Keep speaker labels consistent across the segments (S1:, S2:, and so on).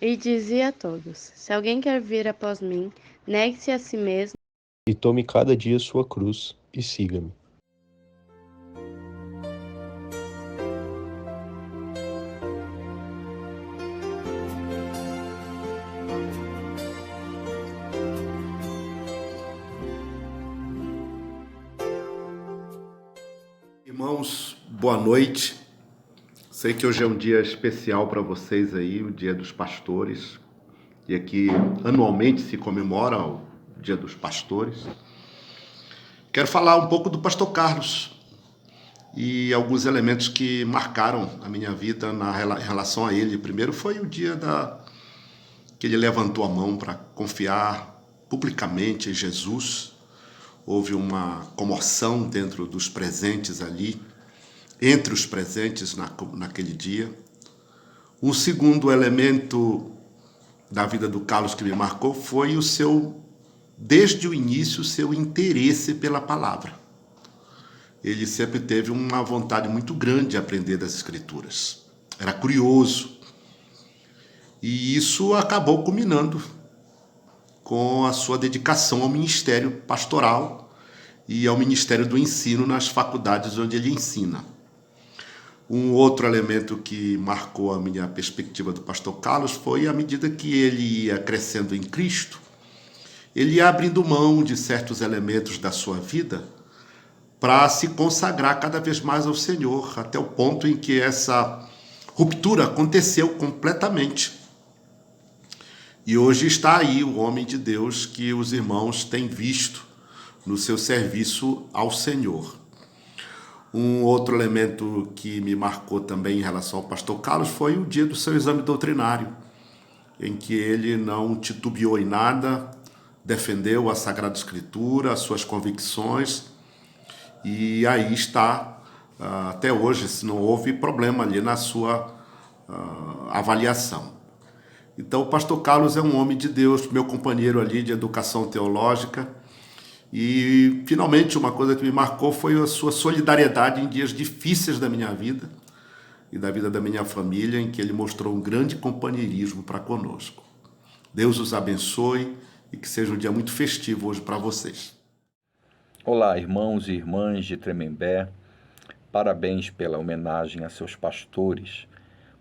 S1: E dizia a todos: Se alguém quer vir após mim, negue-se a si mesmo.
S2: E tome cada dia sua cruz e siga-me.
S3: Irmãos, boa noite. Sei que hoje é um dia especial para vocês aí, o Dia dos Pastores, e aqui anualmente se comemora o Dia dos Pastores. Quero falar um pouco do Pastor Carlos e alguns elementos que marcaram a minha vida em relação a ele. Primeiro foi o dia que ele levantou a mão para confiar publicamente em Jesus. Houve uma comoção dentro dos presentes ali, entre os presentes naquele dia. Um segundo elemento da vida do Carlos que me marcou foi desde o início, o seu interesse pela palavra. Ele sempre teve uma vontade muito grande de aprender das Escrituras. Era curioso. E isso acabou culminando com a sua dedicação ao ministério pastoral e ao ministério do ensino nas faculdades onde ele ensina. Um outro elemento que marcou a minha perspectiva do pastor Carlos foi à medida que ele ia crescendo em Cristo, ele ia abrindo mão de certos elementos da sua vida para se consagrar cada vez mais ao Senhor, até o ponto em que essa ruptura aconteceu completamente. E hoje está aí o homem de Deus que os irmãos têm visto no seu serviço ao Senhor. Um outro elemento que me marcou também em relação ao pastor Carlos foi o dia do seu exame doutrinário, em que ele não titubeou em nada, defendeu a Sagrada Escritura, as suas convicções, e aí está até hoje, se não houve problema ali na sua avaliação. Então o pastor Carlos é um homem de Deus, meu companheiro ali de educação teológica. E, finalmente, uma coisa que me marcou foi a sua solidariedade em dias difíceis da minha vida e da vida da minha família, em que ele mostrou um grande companheirismo para conosco. Deus os abençoe e que seja um dia muito festivo hoje para vocês.
S4: Olá, irmãos e irmãs de Tremembé. Parabéns pela homenagem a seus pastores.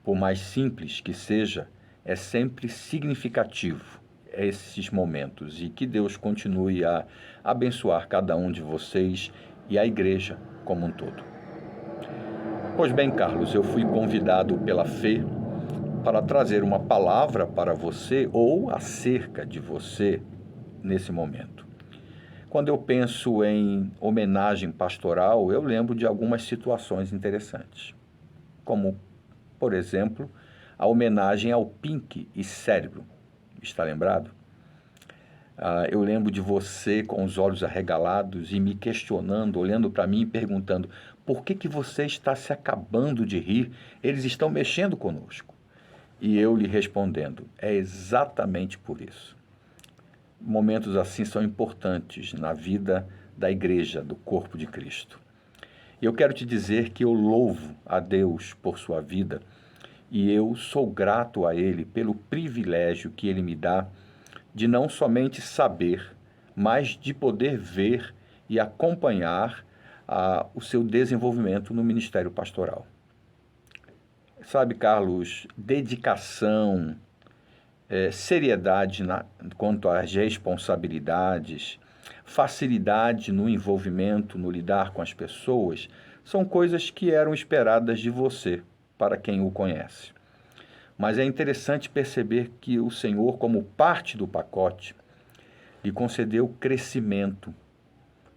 S4: Por mais simples que seja, é sempre significativo esses momentos, e que Deus continue a abençoar cada um de vocês e a igreja como um todo. Pois bem, Carlos, eu fui convidado pela fé para trazer uma palavra para você ou acerca de você nesse momento. Quando eu penso em homenagem pastoral, eu lembro de algumas situações interessantes, como, por exemplo, a homenagem ao Pink e Cérebro. Está lembrado? Eu lembro de você com os olhos arregalados e me questionando, olhando para mim e perguntando: por que você está se acabando de rir? Eles estão mexendo conosco. E eu lhe respondendo: é exatamente por isso. Momentos assim são importantes na vida da igreja, do corpo de Cristo. E eu quero te dizer que eu louvo a Deus por sua vida e eu sou grato a Ele pelo privilégio que Ele me dá de não somente saber, mas de poder ver e acompanhar o seu desenvolvimento no ministério pastoral. Sabe, Carlos, dedicação, seriedade quanto às responsabilidades, facilidade no envolvimento, no lidar com as pessoas, são coisas que eram esperadas de você, para quem o conhece. Mas é interessante perceber que o Senhor, como parte do pacote, lhe concedeu crescimento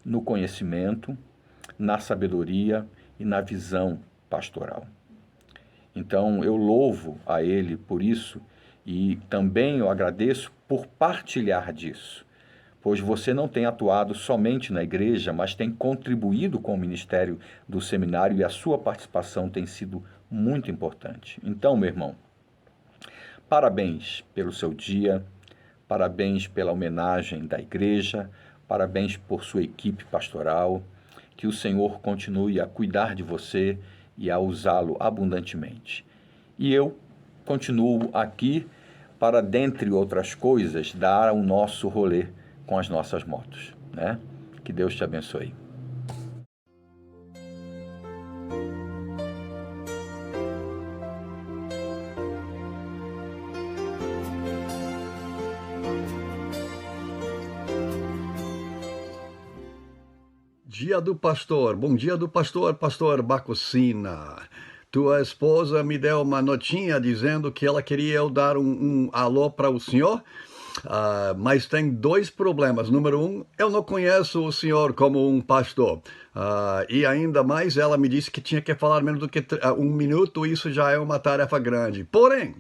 S4: no conhecimento, na sabedoria e na visão pastoral. Então, eu louvo a Ele por isso e também eu agradeço por partilhar disso, pois você não tem atuado somente na igreja, mas tem contribuído com o ministério do seminário e a sua participação tem sido muito importante. Então, meu irmão, parabéns pelo seu dia, parabéns pela homenagem da igreja, parabéns por sua equipe pastoral, que o Senhor continue a cuidar de você e a usá-lo abundantemente. E eu continuo aqui para, dentre outras coisas, dar o nosso rolê com as nossas motos, né? Que Deus te abençoe.
S5: Dia do pastor, bom dia do pastor, pastor Bacocina. Tua esposa me deu uma notinha dizendo que ela queria eu dar um alô para o senhor, mas tem dois problemas. Número um, eu não conheço o senhor como um pastor. E ainda mais, ela me disse que tinha que falar menos do que 1 minuto, isso já é uma tarefa grande. Porém,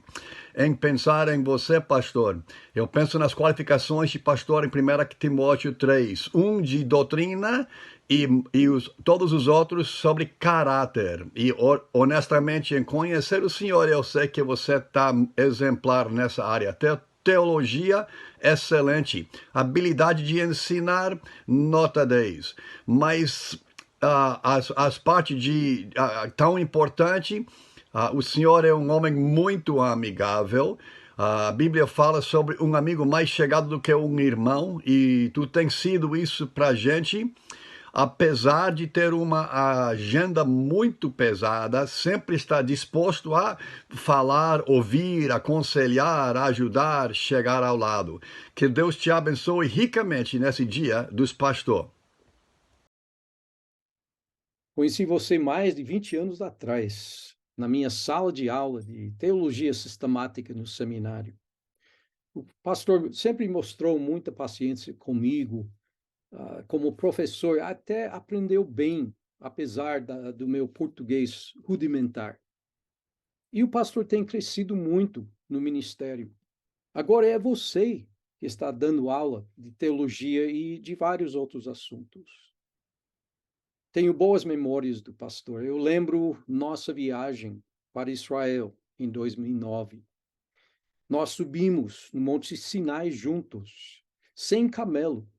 S5: em pensar em você, pastor, eu penso nas qualificações de pastor em 1 Timóteo 3, um de doutrina e todos os outros sobre caráter. E honestamente, em conhecer o senhor, eu sei que você está exemplar nessa área. Teologia, excelente. Habilidade de ensinar, nota 10. Mas as partes de tão importante, o senhor é um homem muito amigável. A Bíblia fala sobre um amigo mais chegado do que um irmão, e tu tens sido isso pra gente. Apesar de ter uma agenda muito pesada, sempre está disposto a falar, ouvir, aconselhar, ajudar, chegar ao lado. Que Deus te abençoe ricamente nesse dia dos pastores.
S6: Conheci você mais de 20 anos atrás, na minha sala de aula de teologia sistemática no seminário. O pastor sempre mostrou muita paciência comigo, como professor, até aprendeu bem, apesar do meu português rudimentar. E o pastor tem crescido muito no ministério. Agora é você que está dando aula de teologia e de vários outros assuntos. Tenho boas memórias do pastor. Eu lembro nossa viagem para Israel em 2009. Nós subimos no Monte Sinai juntos, sem camelo.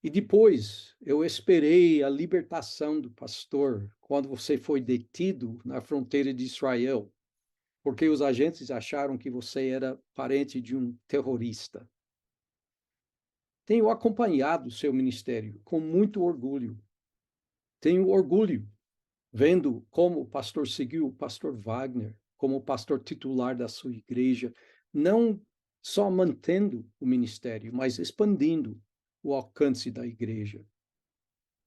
S6: E depois eu esperei a libertação do pastor quando você foi detido na fronteira de Israel, porque os agentes acharam que você era parente de um terrorista. Tenho acompanhado o seu ministério com muito orgulho. Tenho orgulho vendo como o pastor seguiu o pastor Wagner como pastor titular da sua igreja, não só mantendo o ministério, mas expandindo o alcance da igreja.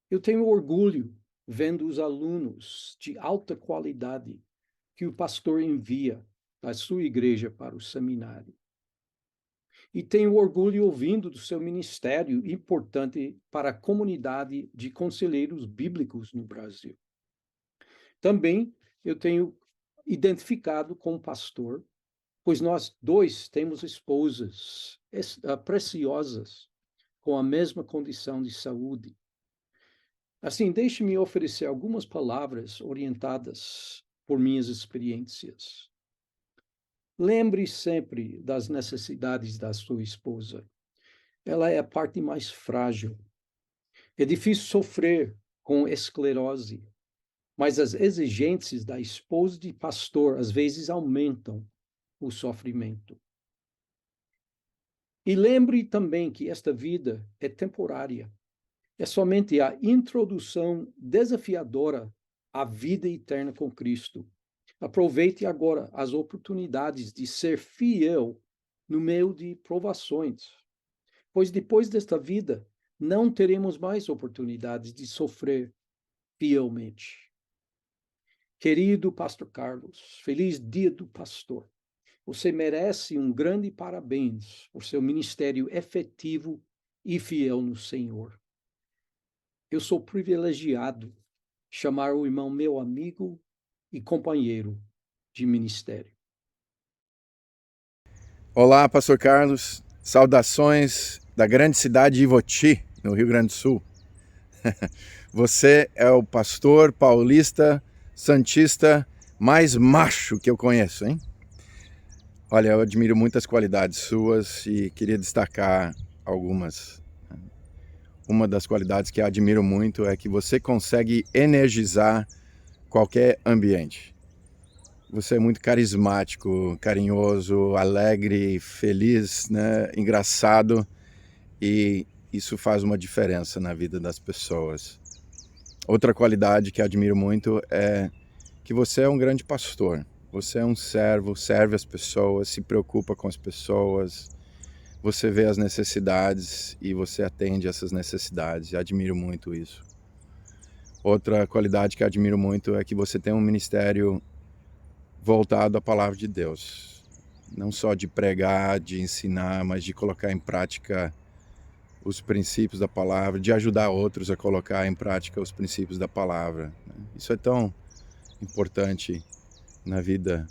S6: Eu tenho orgulho vendo os alunos de alta qualidade que o pastor envia da sua igreja para o seminário. E tenho orgulho ouvindo do seu ministério importante para a comunidade de conselheiros bíblicos no Brasil. Também eu tenho identificado com o pastor, pois nós dois temos esposas preciosas com a mesma condição de saúde. Assim, deixe-me oferecer algumas palavras orientadas por minhas experiências. Lembre sempre das necessidades da sua esposa. Ela é a parte mais frágil. É difícil sofrer com esclerose, mas as exigências da esposa de pastor às vezes aumentam o sofrimento. E lembre também que esta vida é temporária. É somente a introdução desafiadora à vida eterna com Cristo. Aproveite agora as oportunidades de ser fiel no meio de provações, pois depois desta vida não teremos mais oportunidades de sofrer fielmente. Querido pastor Carlos, feliz dia do pastor. Você merece um grande parabéns por seu ministério efetivo e fiel no Senhor. Eu sou privilegiado chamar o irmão meu amigo e companheiro de ministério.
S7: Olá, pastor Carlos. Saudações da grande cidade de Ivoti, no Rio Grande do Sul. Você é o pastor paulista santista mais macho que eu conheço, hein? Olha, eu admiro muitas qualidades suas e queria destacar algumas. Uma das qualidades que eu admiro muito é que você consegue energizar qualquer ambiente. você é muito carismático, carinhoso, alegre, feliz, né? Engraçado, e isso faz uma diferença na vida das pessoas. Outra qualidade que admiro muito é que você é um grande pastor. Você é um servo, serve as pessoas, se preocupa com as pessoas, você vê as necessidades e você atende essas necessidades. Eu admiro muito isso. Outra qualidade que admiro muito é que você tem um ministério voltado à palavra de Deus. Não só de pregar, de ensinar, mas de colocar em prática os princípios da palavra, de ajudar outros a colocar em prática os princípios da palavra. Isso é tão importante na vida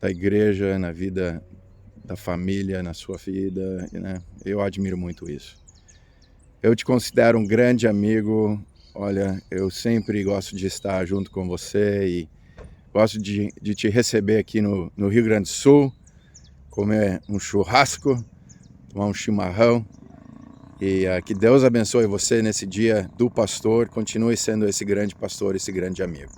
S7: da igreja, na vida da família, na sua vida, né? Eu admiro muito isso. Eu te considero um grande amigo. Olha, eu sempre gosto de estar junto com você e gosto de te receber aqui no Rio Grande do Sul, comer um churrasco, tomar um chimarrão. E que Deus abençoe você nesse dia do pastor. Continue sendo esse grande pastor, esse grande amigo.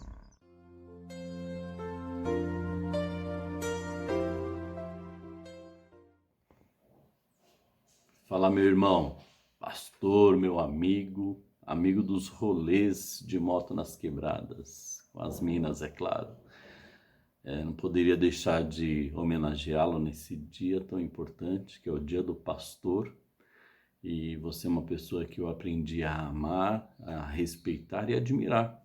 S8: Fala, meu irmão, pastor, meu amigo, amigo dos rolês de moto nas quebradas, com as minas, é claro. Não poderia deixar de homenageá-lo nesse dia tão importante, que é o Dia do Pastor. E você é uma pessoa que eu aprendi a amar, a respeitar e admirar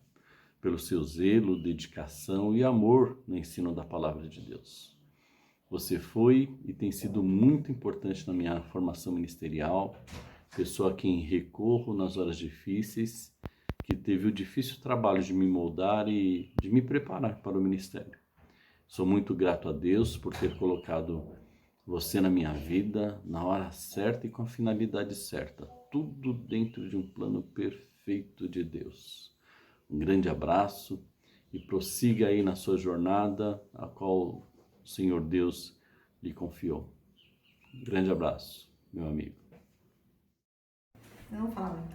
S8: pelo seu zelo, dedicação e amor no ensino da palavra de Deus. Você foi e tem sido muito importante na minha formação ministerial, pessoa a quem recorro nas horas difíceis, que teve o difícil trabalho de me moldar e de me preparar para o ministério. Sou muito grato a Deus por ter colocado você na minha vida, na hora certa e com a finalidade certa, tudo dentro de um plano perfeito de Deus. Um grande abraço e prossiga aí na sua jornada, a qual o Senhor Deus lhe confiou. Um grande abraço, meu amigo.
S9: Não fala.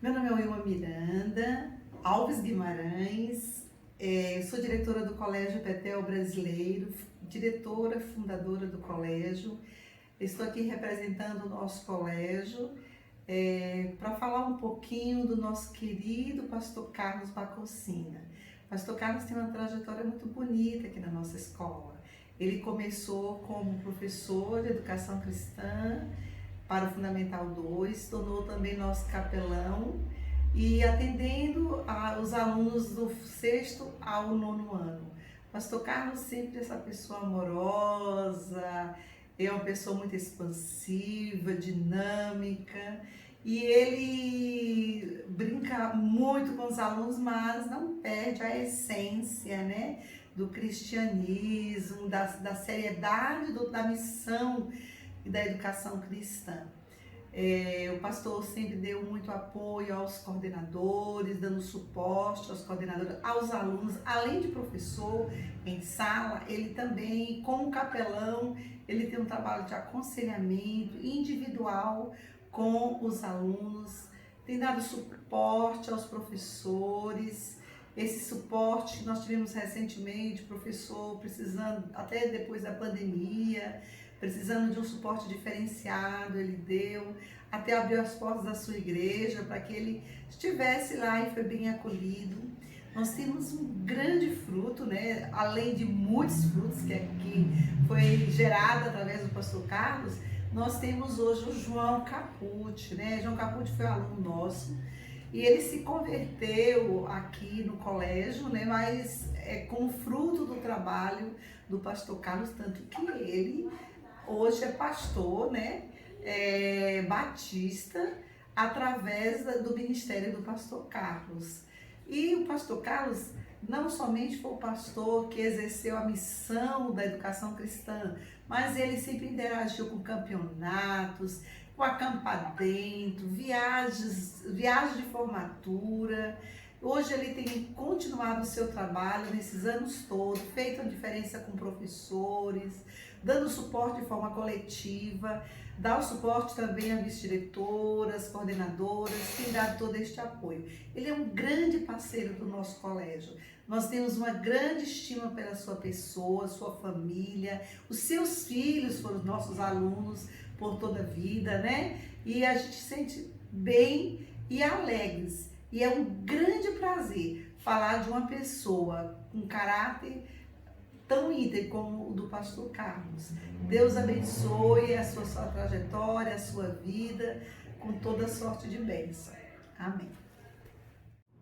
S9: Meu nome é Wilma Miranda Alves Guimarães, eu sou diretora do Colégio Petel Brasileiro, diretora fundadora do colégio. Estou aqui representando o nosso colégio para falar um pouquinho do nosso querido pastor Carlos Bacocina. Pastor Carlos tem uma trajetória muito bonita aqui na nossa escola. Ele começou como professor de educação cristã para o Fundamental 2, se tornou também nosso capelão e atendendo os alunos do 6º ao 9º ano. Pastor Carlos sempre essa pessoa amorosa, é uma pessoa muito expansiva, dinâmica, e ele brinca muito com os alunos, mas não perde a essência, né, do cristianismo, da seriedade da missão e da educação cristã. O pastor sempre deu muito apoio aos coordenadores, dando suporte aos coordenadores, aos alunos, além de professor em sala, ele também, como capelão, ele tem um trabalho de aconselhamento individual com os alunos, tem dado suporte aos professores. Esse suporte nós tivemos recentemente, professor precisando, até depois da pandemia, precisando de um suporte diferenciado, ele deu, até abriu as portas da sua igreja para que ele estivesse lá e foi bem acolhido. Nós temos um grande fruto, né? Além de muitos frutos que foi gerado através do pastor Carlos, nós temos hoje o João Capucci, né? João Capucci foi aluno nosso e ele se converteu aqui no colégio, né? Mas com o fruto do trabalho do pastor Carlos, tanto que ele hoje é pastor, né, batista, através do ministério do pastor Carlos. E o pastor Carlos não somente foi o pastor que exerceu a missão da educação cristã, mas ele sempre interagiu com campeonatos, com acampamento, viagens de formatura. Hoje ele tem continuado o seu trabalho nesses anos todos, feito a diferença com professores, dando suporte de forma coletiva, dá o suporte também a vice-diretoras, coordenadoras, tem dado todo este apoio. Ele é um grande parceiro do nosso colégio, Nós temos uma grande estima pela sua pessoa, sua família, os seus filhos foram os nossos alunos por toda a vida, né? E a gente se sente bem e alegres. E é um grande prazer falar de uma pessoa com caráter tão íntegro como o do pastor Carlos. Deus abençoe a sua trajetória, a sua vida, com toda sorte de bênção. Amém.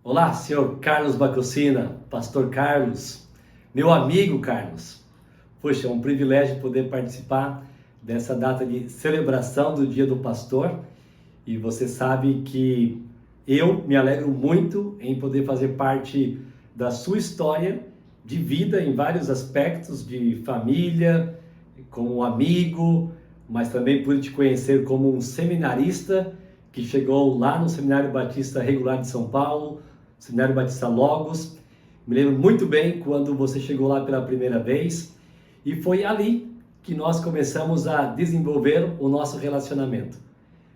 S10: Olá, senhor Carlos Bacocina, pastor Carlos, meu amigo Carlos. Poxa, é um privilégio poder participar dessa data de celebração do Dia do Pastor. E você sabe que eu me alegro muito em poder fazer parte da sua história de vida em vários aspectos, de família, como amigo, mas também pude te conhecer como um seminarista que chegou lá no Seminário Batista Regular de São Paulo, Seminário Batista Logos. Me lembro muito bem quando você chegou lá pela primeira vez e foi ali que nós começamos a desenvolver o nosso relacionamento.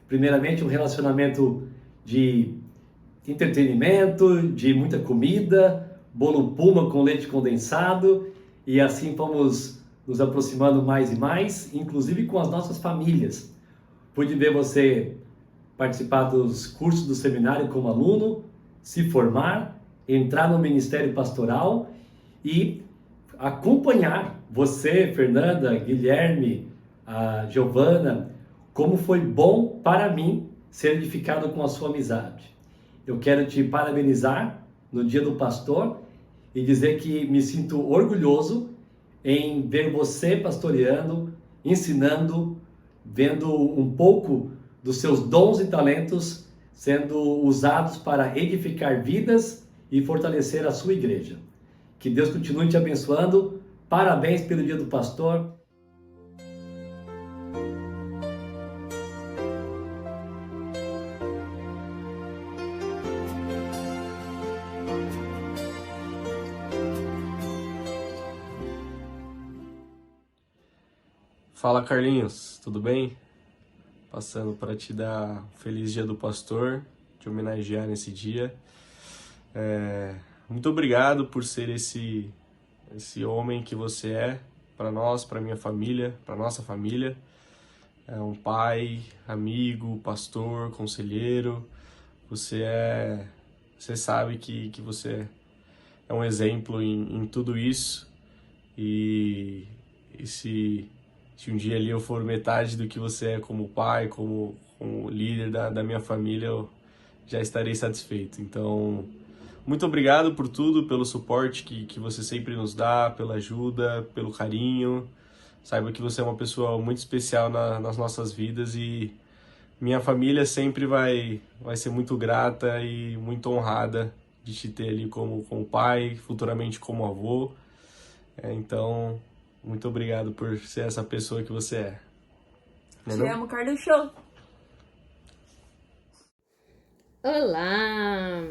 S10: Primeiramente, um relacionamento de entretenimento, de muita comida, bolo Puma com leite condensado, e assim fomos nos aproximando mais e mais, inclusive com as nossas famílias. Pude ver você participar dos cursos do seminário como aluno, se formar, entrar no ministério pastoral e acompanhar você, Fernanda, Guilherme, a Giovana, como foi bom para mim ser edificado com a sua amizade. Eu quero te parabenizar no Dia do Pastor e dizer que me sinto orgulhoso em ver você pastoreando, ensinando, vendo um pouco dos seus dons e talentos sendo usados para edificar vidas e fortalecer a sua igreja. Que Deus continue te abençoando. Parabéns pelo Dia do Pastor.
S2: Fala, Carlinhos, tudo bem? Passando para te dar um feliz Dia do Pastor, te homenagear nesse dia. Muito obrigado por ser esse homem que você é para nós, para minha família, para nossa família. É um pai, amigo, pastor, conselheiro. Você sabe que você é um exemplo em tudo isso. E se um dia ali eu for metade do que você é como pai, como líder da minha família, eu já estarei satisfeito. Então, muito obrigado por tudo, pelo suporte que você sempre nos dá, pela ajuda, pelo carinho. Saiba que você é uma pessoa muito especial nas nossas vidas e minha família sempre vai ser muito grata e muito honrada de te ter ali como pai, futuramente como avô. Então, muito obrigado por ser essa pessoa que você é.
S11: Te amo, Carlos Show!
S12: Olá!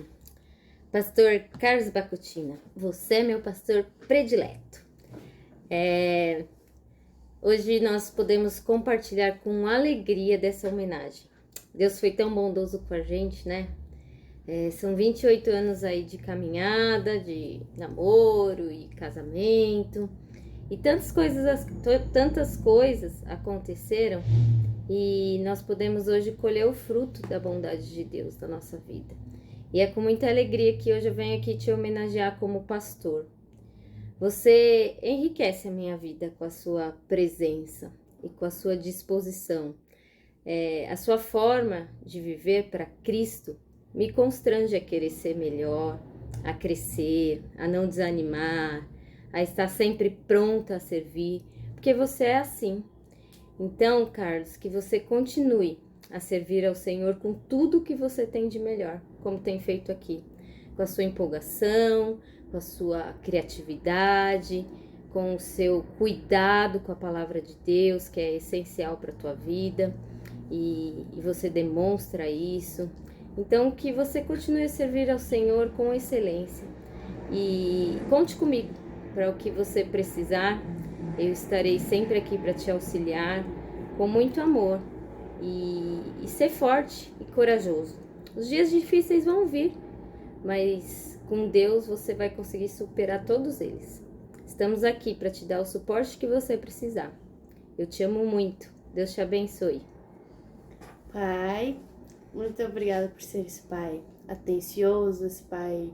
S12: Pastor Carlos Bacutina, você é meu pastor predileto. Hoje nós podemos compartilhar com alegria dessa homenagem. Deus foi tão bondoso com a gente, né? São 28 anos aí de caminhada, de namoro e casamento. E tantas coisas aconteceram e nós podemos hoje colher o fruto da bondade de Deus na nossa vida. E é com muita alegria que hoje eu venho aqui te homenagear como pastor. Você enriquece a minha vida com a sua presença e com a sua disposição. A sua forma de viver para Cristo me constrange a querer ser melhor, a crescer, a não desanimar, a estar sempre pronta a servir, porque você é assim. Então, Carlos, que você continue a servir ao Senhor com tudo que você tem de melhor, como tem feito aqui, com a sua empolgação, com a sua criatividade, com o seu cuidado com a palavra de Deus, que é essencial para a tua vida, e você demonstra isso. Então, que você continue a servir ao Senhor com excelência. E conte comigo para o que você precisar. Eu estarei sempre aqui para te auxiliar com muito amor. E ser forte e corajoso. Os dias difíceis vão vir, mas com Deus você vai conseguir superar todos eles. Estamos aqui para te dar o suporte que você precisar. Eu te amo muito. Deus te abençoe.
S1: Pai, muito obrigada por ser esse pai atencioso, esse pai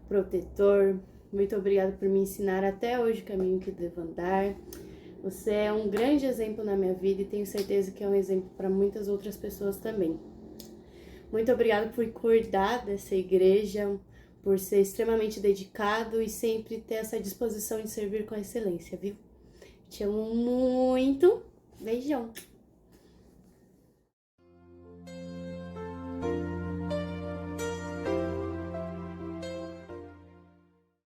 S1: protetor. Muito obrigada por me ensinar até hoje o caminho que devo andar. Você é um grande exemplo na minha vida e tenho certeza que é um exemplo para muitas outras pessoas também. Muito obrigada por cuidar dessa igreja, por ser extremamente dedicado e sempre ter essa disposição de servir com excelência, viu? Te amo muito. Beijão.